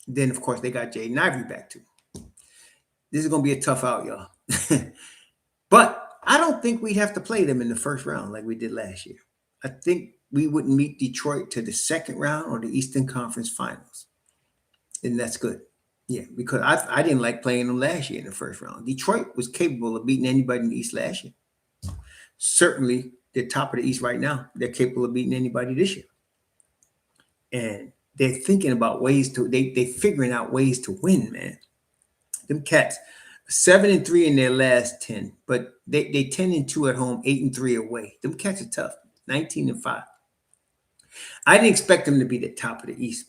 Then, of course, they got Jaden Ivey back too. This is going to be a tough out, y'all. But I don't think we'd have to play them in the first round like we did last year. I think we wouldn't meet Detroit to the second round or the Eastern Conference Finals. And that's good. Yeah, because I didn't like playing them last year in the first round. Detroit was capable of beating anybody in the East last year. Certainly, they're top of the East right now. They're capable of beating anybody this year. And they're thinking about ways to, they're figuring out ways to win, man. Them cats, 7-3 in their last 10, but they 10-2 at home, 8-3 away. Them cats are tough, 19-5. I didn't expect them to be the top of the East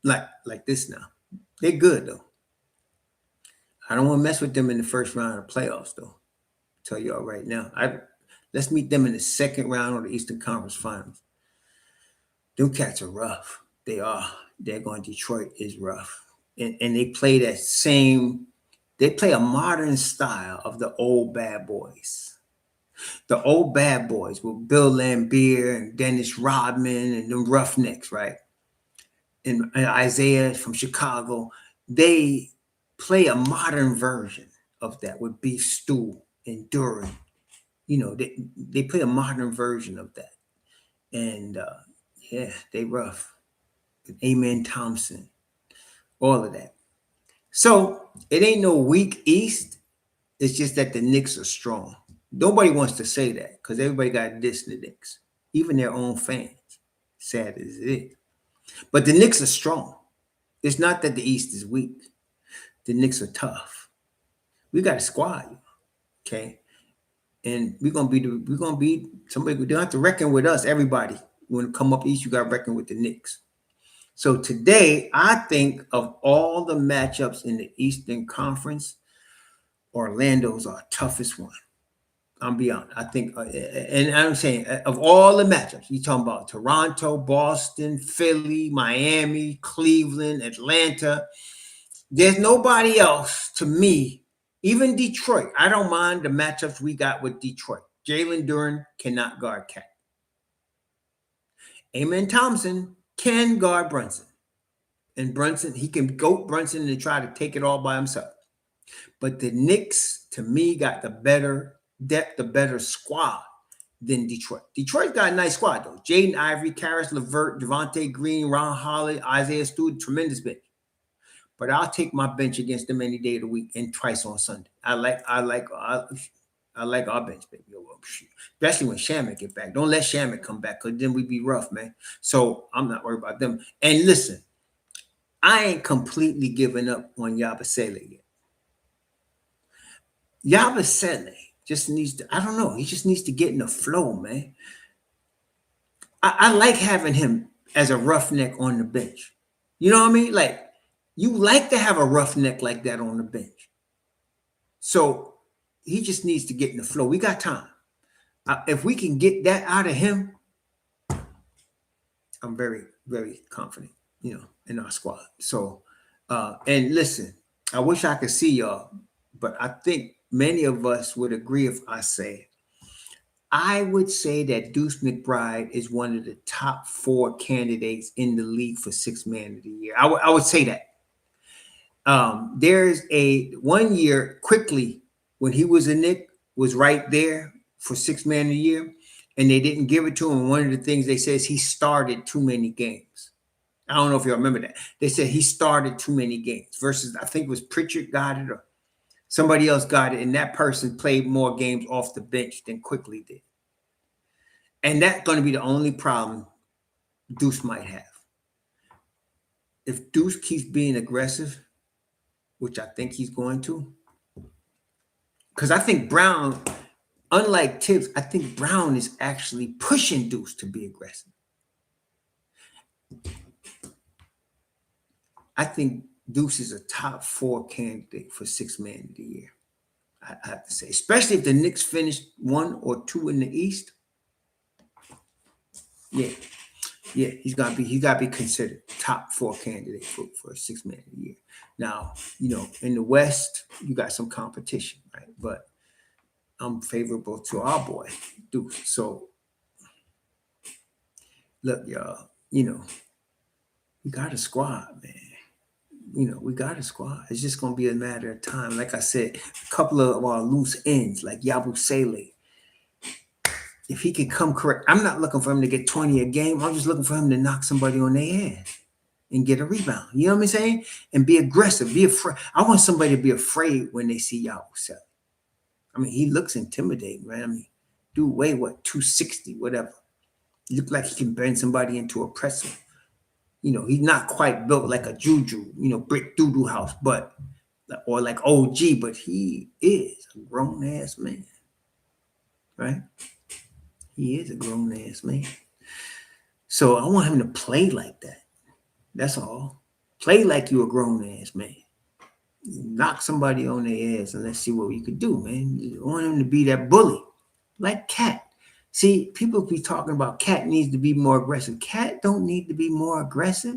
like this now. They're good, though. I don't want to mess with them in the first round of playoffs, though. I'll tell y'all right now. Let's meet them in the second round of the Eastern Conference Finals. Them cats are rough. They are. They're going Detroit is rough. And they play they play a modern style of the old bad boys. The old bad boys with Bill Laimbeer and Dennis Rodman and the Roughnecks, right? And Isaiah from Chicago. They play a modern version of that with Beef Stew and Duran. You know, they play a modern version of that. And yeah, they rough. Amen Thompson, all of that. So it ain't no weak East. It's just that the Knicks are strong. Nobody wants to say that because everybody got diss the Knicks, even their own fans. Sad as it is. But the Knicks are strong. It's not that the East is weak. The Knicks are tough. We got a squad, okay? And we're gonna be somebody. They don't have to reckon with us. Everybody, when it come up East, you got to reckon with the Knicks. So today, I think of all the matchups in the Eastern Conference, Orlando's our toughest one. I'm beyond. I think, and I'm saying of all the matchups, you talking about Toronto, Boston, Philly, Miami, Cleveland, Atlanta. There's nobody else to me, even Detroit. I don't mind the matchups we got with Detroit. Jalen Duren cannot guard Cat. Amen Thompson can guard Brunson. And Brunson, he can go Brunson and try to take it all by himself. But the Knicks, to me, got the better depth, the better squad than Detroit. Detroit's got a nice squad, though. Jaden Ivory, Karis LeVert, Devontae Green, Ron Holly, Isaiah Stewart, tremendous bench. But I'll take my bench against them any day of the week and twice on Sunday. I like our bench, baby. Especially when Shamet get back. Don't let Shamet come back, because then we be rough, man. So I'm not worried about them. And listen, I ain't completely giving up on Yabusele yet. Yabusele just needs to, I don't know, he just needs to get in the flow, man. I like having him as a roughneck on the bench. You know what I mean? Like, you like to have a roughneck like that on the bench. So he just needs to get in the flow. We got time. If we can get that out of him, I'm very, very confident, in our squad. So, and listen, I wish I could see y'all, but I think many of us would agree if I would say that Deuce McBride is one of the top 4 candidates in the league for 6th man of the year. I would say that. There's a 1 year quickly when he was a Knick, was right there for 6th man of the year, and they didn't give it to him. One of the things they said is he started too many games. I don't know if you remember that. They said he started too many games versus, I think it was Pritchard got it or somebody else got it, and that person played more games off the bench than Quickly did. And that's going to be the only problem Deuce might have. If Deuce keeps being aggressive, which I think he's going to, because I think Brown, unlike Tibbs, I think Brown is actually pushing Deuce to be aggressive. I think Deuce is a top 4 candidate for 6th man of the year. I have to say, especially if the Knicks finish 1 or 2 in the East. Yeah, he's got to be considered top 4 candidate for 6th man of the year. Now, in the West, you got some competition, right? But I'm favorable to our boy Deuce. So, look, y'all, we got a squad, man. We got a squad. It's just going to be a matter of time. Like I said, a couple of our loose ends, like Yabusele. If he can come correct, I'm not looking for him to get 20 a game. I'm just looking for him to knock somebody on their ass and get a rebound. You know what I'm saying? And be aggressive. Be afraid. I want somebody to be afraid when they see Yabusele. I mean, he looks intimidating, man. I mean, dude, weigh 260, whatever. He look like he can bend somebody into a pretzel. He's not quite built like a Juju, brick doo-doo house, or like OG, but he is a grown-ass man, right? He is a grown-ass man. So I want him to play like that. That's all. Play like you a grown-ass man. Knock somebody on their ass and let's see what we could do, man. You want him to be that bully, like Cat. See, people be talking about Cat needs to be more aggressive. Cat don't need to be more aggressive.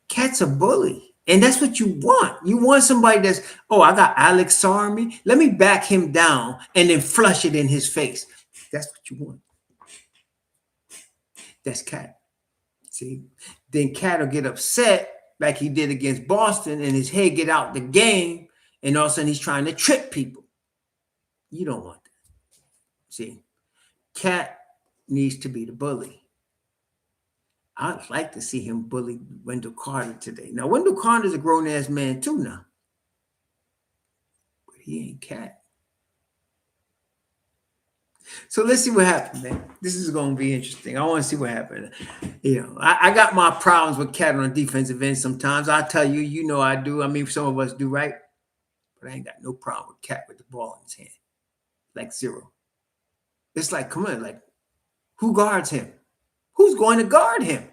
Cat's a bully. And that's what you want. You want somebody that's, I got Alex Sarmi. Let me back him down and then flush it in his face. That's what you want. That's Cat. See? Then Cat will get upset like he did against Boston and his head get out the game and all of a sudden he's trying to trick people. You don't want that. See? Cat needs to be the bully. I'd like to see him bully Wendell Carter today. Now, Wendell Carter's a grown-ass man too now. But he ain't Cat. So let's see what happens, man. This is going to be interesting. I want to see what happens. I got my problems with Cat on defensive end sometimes. I tell you, I do. I mean, some of us do, right? But I ain't got no problem with Cat with the ball in his hand. Like zero. It's like, come on, like, who guards him? Who's going to guard him?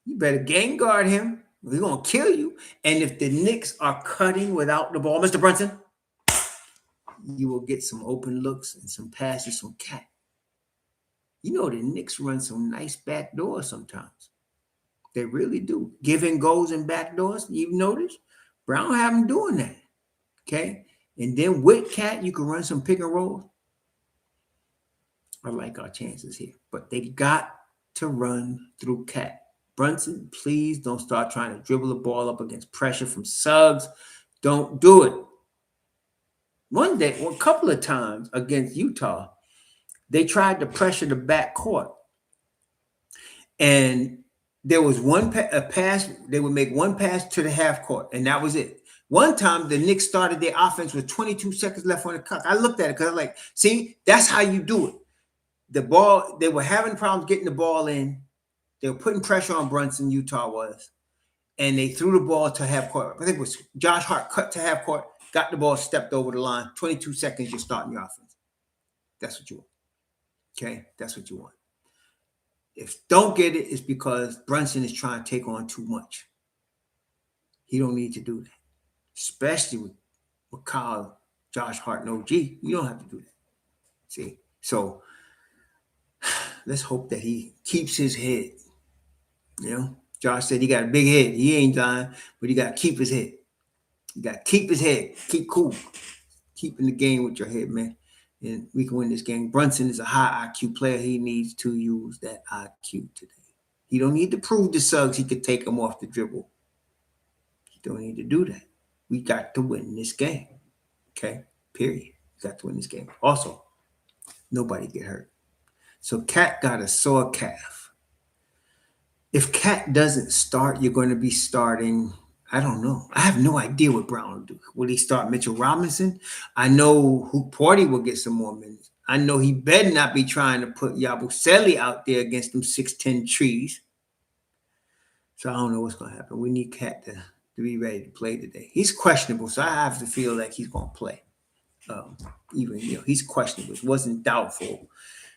You better gang guard him. We're going to kill you. And if the Knicks are cutting without the ball, Mr. Brunson, you will get some open looks and some passes from Cat. You know, the Knicks run some nice back doors sometimes. They really do. Giving goals and back doors, you've noticed? Brown have them doing that. Okay? And then with Cat, you can run some pick and roll. I like our chances here. But they got to run through Cat. Brunson, please don't start trying to dribble the ball up against pressure from Suggs. Don't do it. One day, or a couple of times against Utah, they tried to pressure the back court. And there was a pass. They would make one pass to the half court, and that was it. One time, the Knicks started their offense with 22 seconds left on the clock. I looked at it because I was like, see, that's how you do it. The ball, they were having problems getting the ball in. They were putting pressure on Brunson, Utah was, and they threw the ball to half court. I think it was Josh Hart cut to half court, got the ball, stepped over the line. 22 seconds, you're starting your offense. That's what you want. Okay? That's what you want. If don't get it, it's because Brunson is trying to take on too much. He don't need to do that, especially with Kyle, Josh Hart, and OG. You don't have to do that. See? So let's hope that he keeps his head. You know, Josh said he got a big head. He ain't dying, but he got to keep his head. You got to keep his head. Keep cool. Keep in the game with your head, man. And we can win this game. Brunson is a high IQ player. He needs to use that IQ today. He don't need to prove to Suggs he could take him off the dribble. He don't need to do that. We got to win this game. Okay? Period. We got to win this game. Also, nobody get hurt. So Cat got a sore calf. If Cat doesn't start, you're going to be starting, I don't know. I have no idea what Brown will do. Will he start Mitchell Robinson? I know Porty will get some more minutes. I know he better not be trying to put Yabusele out there against them 6'10" trees. So I don't know what's going to happen. We need Cat to be ready to play today. He's questionable, so I have to feel like he's going to play. Even, he's questionable. It wasn't doubtful.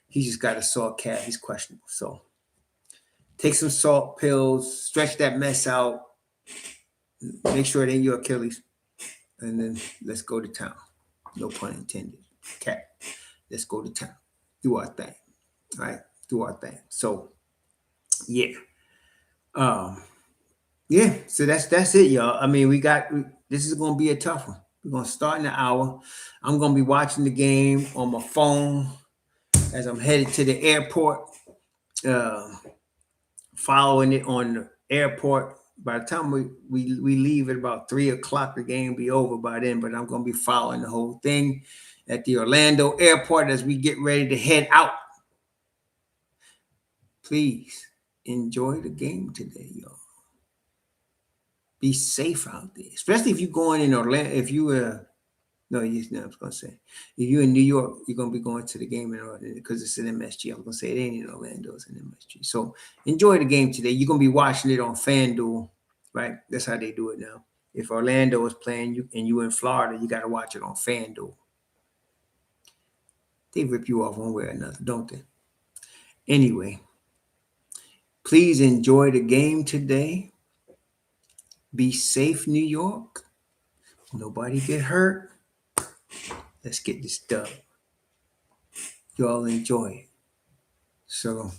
He just got a sore calf. He's questionable. So take some salt pills, stretch that mess out, make sure it ain't your Achilles, and then let's go to town. No pun intended. Cat, let's go to town. Do our thing. All right? Do our thing. So, yeah. Yeah, so that's it, y'all. I mean, this is going to be a tough one. We're going to start in an hour. I'm going to be watching the game on my phone as I'm headed to the airport, following it on the airport. By the time we leave at about 3 o'clock, the game will be over by then, but I'm going to be following the whole thing at the Orlando airport as we get ready to head out. Please enjoy the game today, y'all. Be safe out there, especially if you're going in Orlando. If you I was going to say, if you're in New York, you're going to be going to the game in Orlando because it's an MSG. I was going to say it ain't in Orlando, it's an MSG. So enjoy the game today. You're going to be watching it on FanDuel, right? That's how they do it now. If Orlando is playing you and you're in Florida, you got to watch it on FanDuel. They rip you off one way or another, don't they? Anyway, please enjoy the game today. Be safe, New York. Nobody get hurt. Let's get this done. Y'all enjoy it. So